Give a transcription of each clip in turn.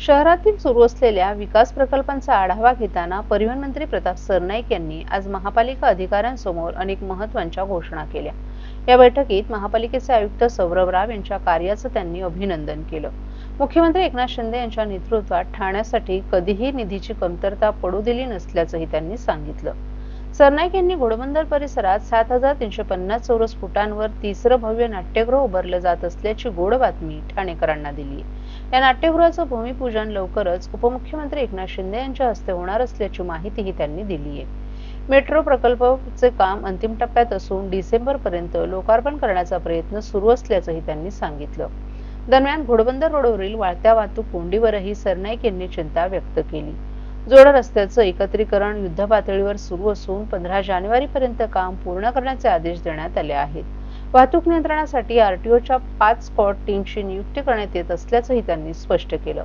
शहरातील सुरू असलेल्या विकास प्रकल्पांचा आढावा घेताना परिवहन मंत्री प्रताप सरनाईक यांनी आज महापालिका अधिकाऱ्यांसमोर अनेक महत्त्वाच्या घोषणा केल्या। या बैठकीत महापालिकेचे आयुक्त सौरभ राव यांच्या कार्याचं त्यांनी अभिनंदन केलं। मुख्यमंत्री एकनाथ शिंदे यांच्या नेतृत्वात ठाण्यासाठी कधीही निधीची कमतरता पडू दिली नसल्याचंही त्यांनी सांगितलं। सरनाईक यांनी घोडबंदर परिसरात 7350 चौरस फुटांवर तिसरं भव्य नाट्यगृह उभारलं जात असल्याची गोड बातमी ठाणेकरांना दिली। या नाट्यगृहाचं भूमिपूजन लवकरच उपमुख्यमंत्री एकनाथ शिंदे यांच्या हस्ते होणार असल्याची माहितीही त्यांनी दिली आहे। मेट्रो प्रकल्पाचे काम अंतिम टप्प्यात असून डिसेंबरपर्यंत लोकार्पण करण्याचा प्रयत्न सुरू असल्याचंही त्यांनी सांगितलं। दरम्यान घोडबंदर रोडवरील वाढत्या वाहतूक कोंडीवरही सरनाईक यांनी चिंता व्यक्त केली। जोड रस्त्याचं एकत्रीकरण युद्धपातळीवर सुरू असून 15 जानेवारीपर्यंत काम पूर्ण करण्याचे आदेश देण्यात आले आहेत। वाहतूक नियंत्रणासाठी आरटीओच्या 5 स्क्वॉड टीमची नियुक्ती करण्यात येत असल्याचंही त्यांनी स्पष्ट केलं।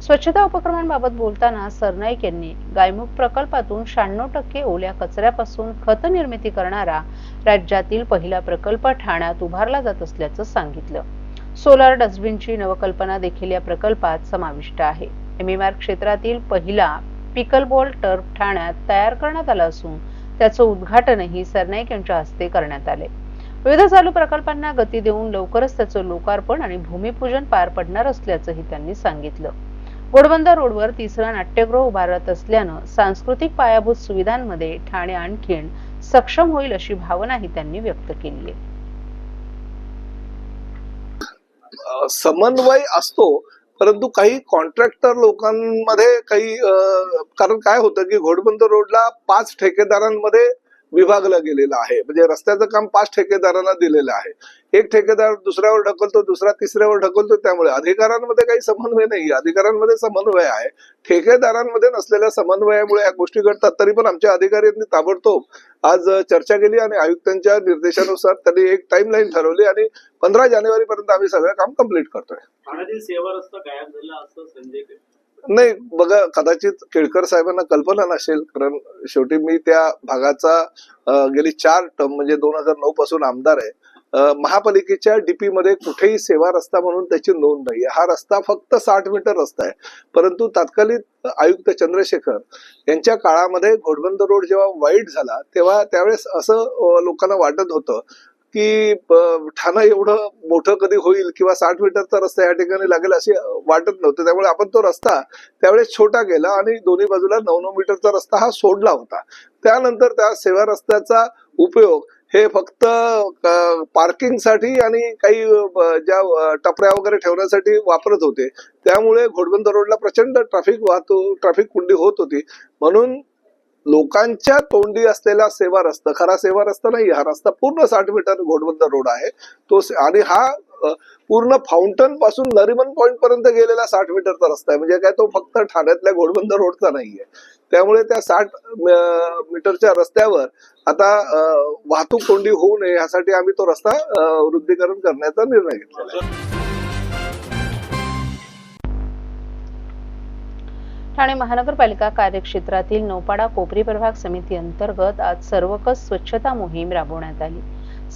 स्वच्छता उपक्रमांबाबत बोलताना सरनाईक यांनी गायमुख प्रकल्पातून 96% ओल्या कचऱ्यापासून खत निर्मिती करणारा राज्यातील पहिला प्रकल्प ठाण्यात उभारला जात असल्याचं सांगितलं। सोलार डस्टबिनची नवकल्पना देखील या प्रकल्पात समाविष्ट आहे। एमएमआर क्षेत्रातील पहिला पिकलबॉल टर्फ ठाण्यात तयार करण्यात आला असून त्याचं उद्घाटनही सरनाईक यांच्या हस्ते करण्यात आले। विविध चालू प्रकल्पांना गती देऊन लवकरच त्याचं लोकार्पण आणि भूमिपूजन पार पडणार असल्याचंही त्यांनी सांगितलं। घोडबंदर रोडवर तिसरं नाट्यगृह उभारत असल्यानं सांस्कृतिक पायाभूत सुविधांमध्ये ठाणे आणखीन सक्षम होईल अशी भावनाही त्यांनी व्यक्त केली आहे। समन्वय असतो, परंतु काही कॉन्ट्रॅक्टर लोकांमध्ये काही कारण काय होतं की घोडबंदर रोडला 5 ठेकेदारांमध्ये विभागला गेलेला आहे। म्हणजे रस्त्याचं काम 5 ठेकेदारांना दिलेलं आहे। एक ठेकेदार दुसऱ्यावर ढकलतो, दुसरा तिसऱ्यावर ढकलतो, त्यामुळे अधिकाऱ्यांमध्ये काही समन्वय नाही। अधिकाऱ्यांमध्ये समन्वय आहे, ठेकेदारांमध्ये नसलेल्या समन्वयामुळे या गोष्टी घडतात। तरी पण आमच्या अधिकाऱ्यांनी ताबडतोब आज चर्चा केली आणि आयुक्तांच्या निर्देशानुसार त्यांनी एक टाइमलाईन ठरवली आणि 15 जानेवारीपर्यंत आम्ही सगळं काम कंप्लीट करतोय। ठाण्यातील सेवा रस्ता गायब झाला असं संजय नाही, बघा, कदाचित केळकर साहेबांना कल्पना नसेल, कारण शेवटी मी त्या भागाचा गेली 4 टर्म म्हणजे 2009 पासून आमदार आहे। महापालिकेच्या डीपी मध्ये कुठेही सेवा रस्ता म्हणून त्याची नोंद नाही। हा रस्ता फक्त 60 मीटर रस्ता आहे, परंतु तत्कालीन आयुक्त चंद्रशेखर यांच्या काळामध्ये घोडबंदर रोड जेव्हा वाईड झाला तेव्हा त्यावेळेस असं लोकांना वाटत होतं की ठाणं एवढं मोठं कधी होईल किंवा 60 मीटरचा रस्ता या ठिकाणी लागेल असे वाटत नव्हते। त्यामुळे आपण तो रस्ता त्यावेळेस छोटा केला आणि दोन्ही बाजूला 9-9 मीटरचा रस्ता हा सोडला होता। त्यानंतर त्या सेवा रस्त्याचा उपयोग हे फक्त पार्किंगसाठी आणि काही ज्या टपऱ्या वगैरे ठेवण्यासाठी वापरत होते। त्यामुळे घोडबंदर रोडला प्रचंड ट्रॅफिक कोंडी होत होती। म्हणून लोकांच्या तोंडी असलेला सेवा रस्ता खरा सेवा रस्ता नाही, हा रस्ता पूर्ण 60 मीटर घोडबंदर रोड आहे तो, आणि हा पूर्ण फाउंटन पासून नरिमन पॉइंट पर्यंत गेलेला 60 मीटरचा रस्ता आहे। म्हणजे काय, तो फक्त ठाण्यातल्या घोडबंदर रोडचा नाहीये। त्यामुळे त्या 60 मीटरच्या रस्त्यावर आता वाहतूक कोंडी होऊ नये यासाठी आम्ही तो रस्ता रुंदीकरण करण्याचा निर्णय घेतला। ठाणे महानगरपालिका कार्यक्षेत्रातील नौपाडा कोपरी प्रभाग समिती अंतर्गत आज सर्वकष स्वच्छता मोहीम राबवण्यात आली।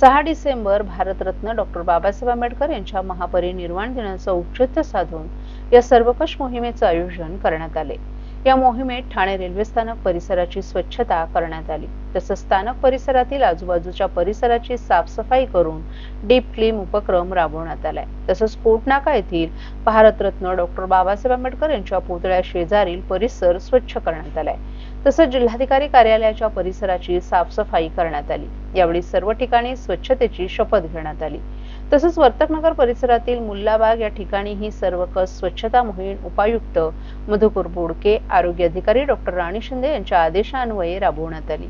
6 डिसेंबर भारतरत्न डॉक्टर बाबासाहेब आंबेडकर यांच्या महापरिनिर्वाण दिनाचं औचित्य साधून या सर्वकष मोहिमेचं आयोजन करण्यात आले। या मोहिमेत ठाणे रेल्वे स्थानक परिसराची स्वच्छता करण्यात आली, तसंच स्थानक परिसरातील आजूबाजूच्या परिसराची साफसफाई करून डीप क्लीन उपक्रम राबवण्यात आलाय। तसंच कोटनाका येथील भारतरत्न डॉक्टर बाबासाहेब आंबेडकर यांच्या पुतळ्या शेजारील परिसर स्वच्छ करण्यात आलाय। तसंच जिल्हाधिकारी कार्यालयाच्या परिसराची साफसफाई करण्यात आली। यावेळी सर्व ठिकाणी स्वच्छतेची शपथ घेण्यात आली। तसंच वर्तकनगर परिसरातील मुल्लाबाग या ठिकाणी ही सर्वकष स्वच्छता मोहीम उपायुक्त मधुकर बोडके, आरोग्य अधिकारी डॉक्टर राणी शिंदे यांच्या आदेशान्वये राबवण्यात आली।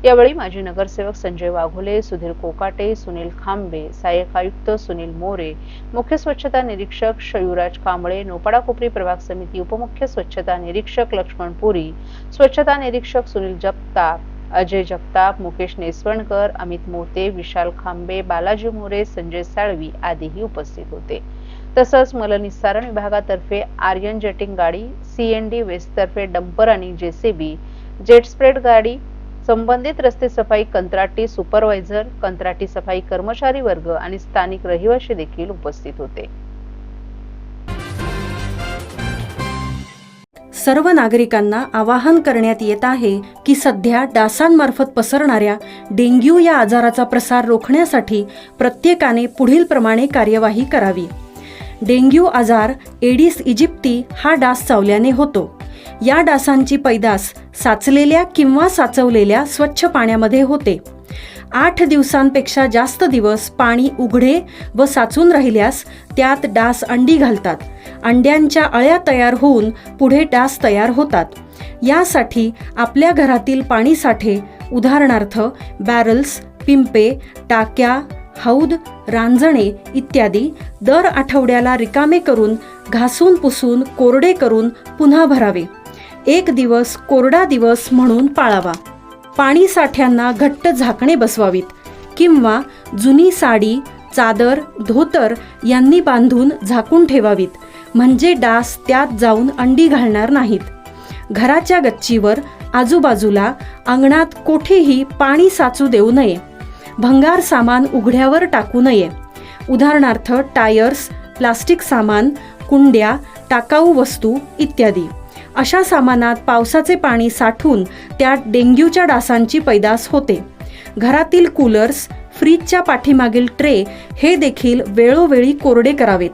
यावेळी माजी नगरसेवक संजय वाघोले, सुधीर कोकाटे, सुनील खांबे, सहाय्यक आयुक्त सुनील मोरे, मुख्य स्वच्छता निरीक्षक शयुराज कांबळे, नौपाडा कोपरी प्रभाग समिती उपमुख्य स्वच्छता निरीक्षक लक्ष्मण पुरी, स्वच्छता निरीक्षक सुनील जगताप, अजय जगताप, मुकेश नेसवणकर, अमित मोते, विशाल खांबे, बालाजी मोरे, संजय साळवी आदीही उपस्थित होते। तसंच मलनिस्सारण विभागातर्फे आर्यन जेटिंग गाडी, सीएनडी वेस्ट तर्फे डंपर आणि जेसीबी, जेट स्प्रेड गाडी, संबंधित रस्ते सफाई कंत्राटी सुपरवायझर, कंत्राटी सफाई कर्मचारी वर्ग आणि स्थानिक रहिवासी देखील उपस्थित होते। सर्व नागरिकांना आवाहन करण्यात येत आहे की सध्या डासांमार्फत पसरणाऱ्या डेंग्यू या आजाराचा प्रसार रोखण्यासाठी प्रत्येकाने पुढील प्रमाणे कार्यवाही करावी. डेंग्यू आजार एडिस इजिप्ती हा डास चावल्याने होतो. या डासांची पैदास साचलेल्या किंवा साचवलेल्या स्वच्छ पाण्यामध्ये होते. 8 दिवसांपेक्षा जास्त दिवस पाणी उघडे व साचून राहिल्यास त्यात डास अंडी घालतात. अंड्यांच्या अळ्या तयार होऊन पुढे डास तयार होतात. यासाठी आपल्या घरातील पाणी साठे उदाहरणार्थ बॅरल्स, पिंपे, टाक्या, हौद, रांजणे इत्यादी दर आठवड्याला रिकामे करून घासून पुसून कोरडे करून पुन्हा भरावे. 1 दिवस कोरडा दिवस म्हणून पाळावा. पाणी साठ्यांना घट्ट झाकणे बसवावीत किंवा जुनी साडी, चादर, धोतर यांनी बांधून झाकून ठेवावीत, म्हणजे डास त्यात जाऊन अंडी घालणार नाहीत. घराच्या गच्चीवर, आजूबाजूला, अंगणात कोठेही पाणी साचू देऊ नये. भंगार सामान उघड्यावर टाकू नये. उदाहरणार्थ टायर्स, प्लास्टिक सामान, कुंड्या, टाकाऊ वस्तू इत्यादी. अशा सामानात पावसाचे पाणी साठून त्यात डेंग्यूच्या डासांची पैदास होते. घरातील कूलर्स, फ्रीजच्या पाठीमागील ट्रे हे देखील वेळोवेळी कोरडे करावेत.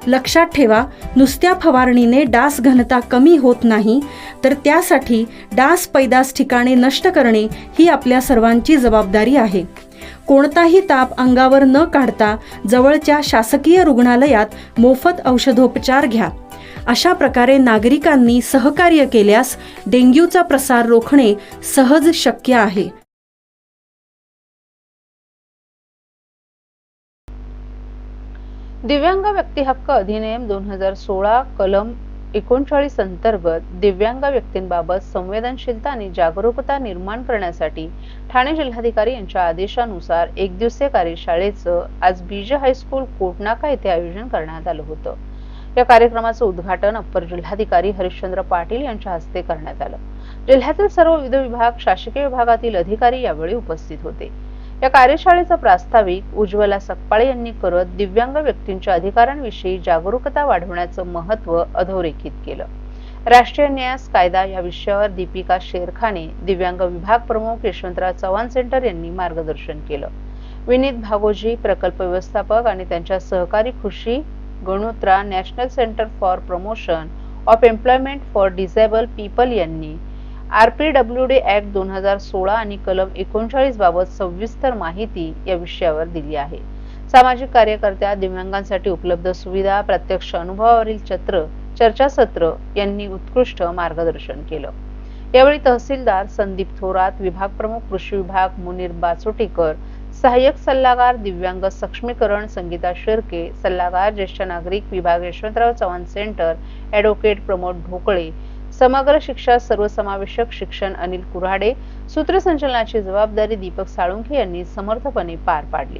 लक्षात ठेवा, नुसत्या फवारणीने डास घनता कमी होत नाही, तर त्यासाठी डास पैदास ठिकाणे नष्ट करणे ही आपल्या सर्वांची जबाबदारी आहे. कोणताही ताप अंगावर न काढता जवळच्या शासकीय रुग्णालयात मोफत औषधोपचार घ्या. अशा प्रकारे नागरिकांनी सहकार्य केल्यास डेंग्यूचा प्रसार रोखणे सहज शक्य आहे. दिव्यांग व्यक्ती हक्क अधिनियम 2016 कलम 39 अंतर्गत दिव्यांग व्यक्तींबाबत संवेदनशीलता आणि जागरूकता निर्माण करण्यासाठी ठाणे जिल्हाधिकारी यांच्या आदेशानुसार 1 दिवसीय कार्यशाळेचं आज बीजे हायस्कूल कोटनाका येथे आयोजन करण्यात आलं होतं. या कार्यक्रमाचं उद्घाटन अप्पर जिल्हाधिकारी हरिश्चंद्र पाटील यांच्या हस्ते करण्यात आलं. जिल्ह्यातील सर्व विविध विभाग, शासकीय विभागातील अधिकारी यावेळी उपस्थित होते. या कार्यशाळेचा प्रास्ताविक उज्ज्वला सकपाळे यांनी करत दिव्यांग व्यक्तींच्या अधिकारांविषयी जागरूकता वाढवण्याचं महत्त्व अधोरेखित केलं. राष्ट्रीय न्यास कायदा या विषयावर दीपिका शेरखाने, दिव्यांग विभाग प्रमुख यशवंतराव चव्हाण सेंटर यांनी मार्गदर्शन केलं. विनीत भागोजी, प्रकल्प व्यवस्थापक आणि त्यांच्या सहकारी Khushi Ganotra, national centre for promotion of employment for disable people यांनी RPWD ऍक्ट 2016 आणि कलम 39 बाबत सविस्तर माहिती या विषयावर दिली आहे. सामाजिक कार्यकर्त्या, दिव्यांगांसाठी उपलब्ध सुविधा, प्रत्यक्ष अनुभवावरील चर्चासत्र यांनी उत्कृष्ट मार्गदर्शन केलं. यावेळी तहसीलदार संदीप थोरात, विभाग प्रमुख कृषी विभाग मुनीर बाचोटीकर, सहाय्यक सल्लागार दिव्यांग सक्षमीकरण संगीता शिर्के, सल्लागार ज्येष्ठ नागरिक विभाग यशवंतराव चव्हाण सेंटर ॲडव्होकेट प्रमोद ढोकळे, समग्र शिक्षा सर्वसमावेशक शिक्षण अनिल कुऱ्हाडे, सूत्रसंचलनाची जबाबदारी दीपक साळुंखे यांनी समर्थपणे पार पाडली.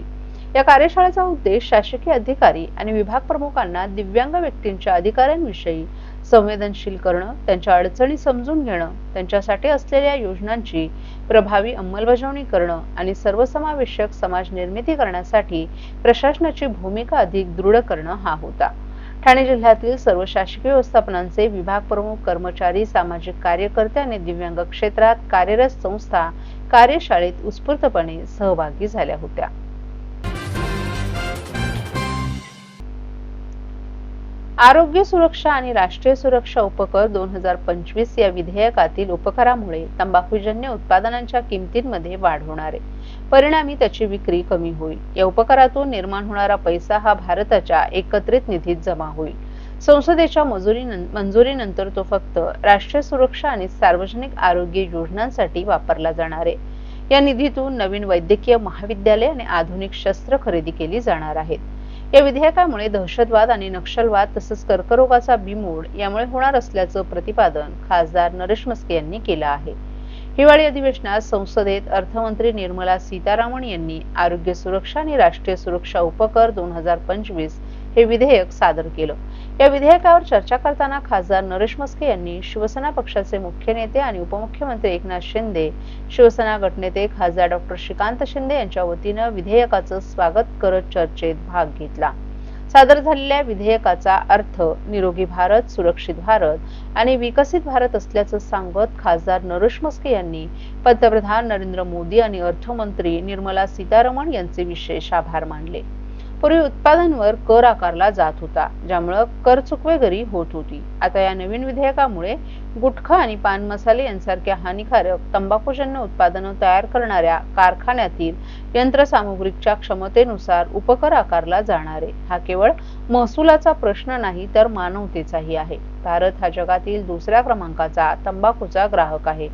या कार्यशाळेचा उद्देश शासकीय अधिकारी आणि विभाग प्रमुखांना दिव्यांग व्यक्तींच्या अधिकारांविषयी संवेदनशील करणं, त्यांच्या अडचणी समजून घेणं, त्यांच्यासाठी असलेल्या योजनांची प्रभावी अंमलबजावणी करणं आणि सर्वसमावेशक समाज निर्मिती करण्यासाठी प्रशासनाची भूमिका अधिक दृढ करणं हा होता. ठाणे जिल्ह्यातील सर्व शासकीय व्यवस्थापनांचे विभाग प्रमुख, कर्मचारी, सामाजिक कार्यकर्ते आणि दिव्यांग क्षेत्रात कार्यरत संस्था कार्यशाळेत उत्स्फूर्तपणे सहभागी झाल्या होत्या. आरोग्य सुरक्षा आणि राष्ट्रीय सुरक्षा उपकर 2025 या विधेयकातील उपकरामुळे तंबाखूजन्य उत्पादनांच्या किमतींमध्ये वाढ होणार आहे. परिणामी त्याची विक्री कमी होईल. या उपकरातून निर्माण होणारा पैसा हा भारताच्या एकत्रित निधीत जमा होईल. संसदेच्या मंजुरीनंतर तो फक्त राष्ट्रीय सुरक्षा आणि सार्वजनिक आरोग्य योजनांसाठी वापरला जाणार आहे. या निधीतून नवीन वैद्यकीय महाविद्यालय आणि आधुनिक शस्त्र खरेदी केली जाणार आहेत. या विधेयकामुळे दहशतवाद आणि नक्षलवाद तसंच कर्करोगाचा बिमोड यामुळे होणार असल्याचं प्रतिपादन खासदार नरेश म्हस्के यांनी केलं आहे. हिवाळी अधिवेशनात संसदेत अर्थमंत्री निर्मला सीतारामन यांनी आरोग्य सुरक्षा आणि राष्ट्रीय सुरक्षा उपकर 2025 हे विधेयक सादर केलं. या विधेयकावर चर्चा करताना खासदार नरेश म्हस्के यांनी शिवसेना पक्षाचे मुख्य नेते आणि उपमुख्यमंत्री एकनाथ शिंदे, शिवसेना गटनेते खासदार डॉ. श्रीकांत शिंदे यांच्या वतीनं विधेयकाचं स्वागत करत चर्चेत भाग घेतला. सादर झालेल्या विधेयकाचा अर्थ निरोगी भारत, सुरक्षित भारत आणि विकसित भारत असल्याचं सांगत खासदार नरेश म्हस्के यांनी पंतप्रधान नरेंद्र मोदी आणि अर्थमंत्री निर्मला सीतारमण यांचे विशेष आभार मानले. पूर्वी उत्पादनावर कर आकारला जात होता, ज्यामुळे कर चुकवेगिरी होत होती. आता या नवीन विधेयकामुळे गुटखा आणि पान मसाले यांसारख्या हानिकारक तंबाखूजन्य उत्पादनं तयार करणाऱ्या कारखान्यातील यंत्रसामुग्रीच्या क्षमतेनुसार उपकर आकारला जाणार आहे. हा केवळ महसुलाचा प्रश्न नाही तर मानवतेचाही आहे. भारत हा जगातील दुसऱ्या क्रमांकाचा तंबाखूचा ग्राहक आहे.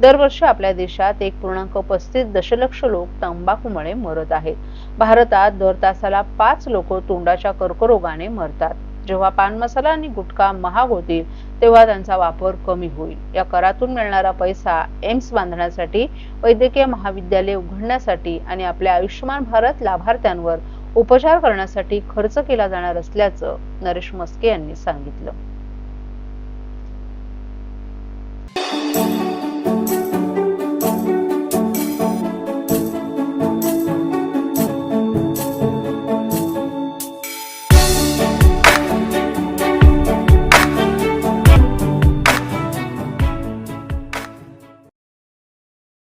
दरवर्षी आपल्या देशात 1.35 दशलक्ष लोक तंबाखूमुळे मरत आहेत. भारतात दर तासाला 5 लोक तोंडाच्या कर्करोगाने मरतात. जेव्हा पान मसाला आणि गुटखा महाग होतील तेव्हा त्यांचा वापर कमी होईल. या करातून मिळणारा पैसा एम्स बांधण्यासाठी, वैद्यकीय महाविद्यालय उघडण्यासाठी आणि आपल्या आयुष्यमान भारत लाभार्थ्यांवर उपचार करण्यासाठी खर्च केला जाणार असल्याचं नरेश म्हस्के यांनी सांगितलं.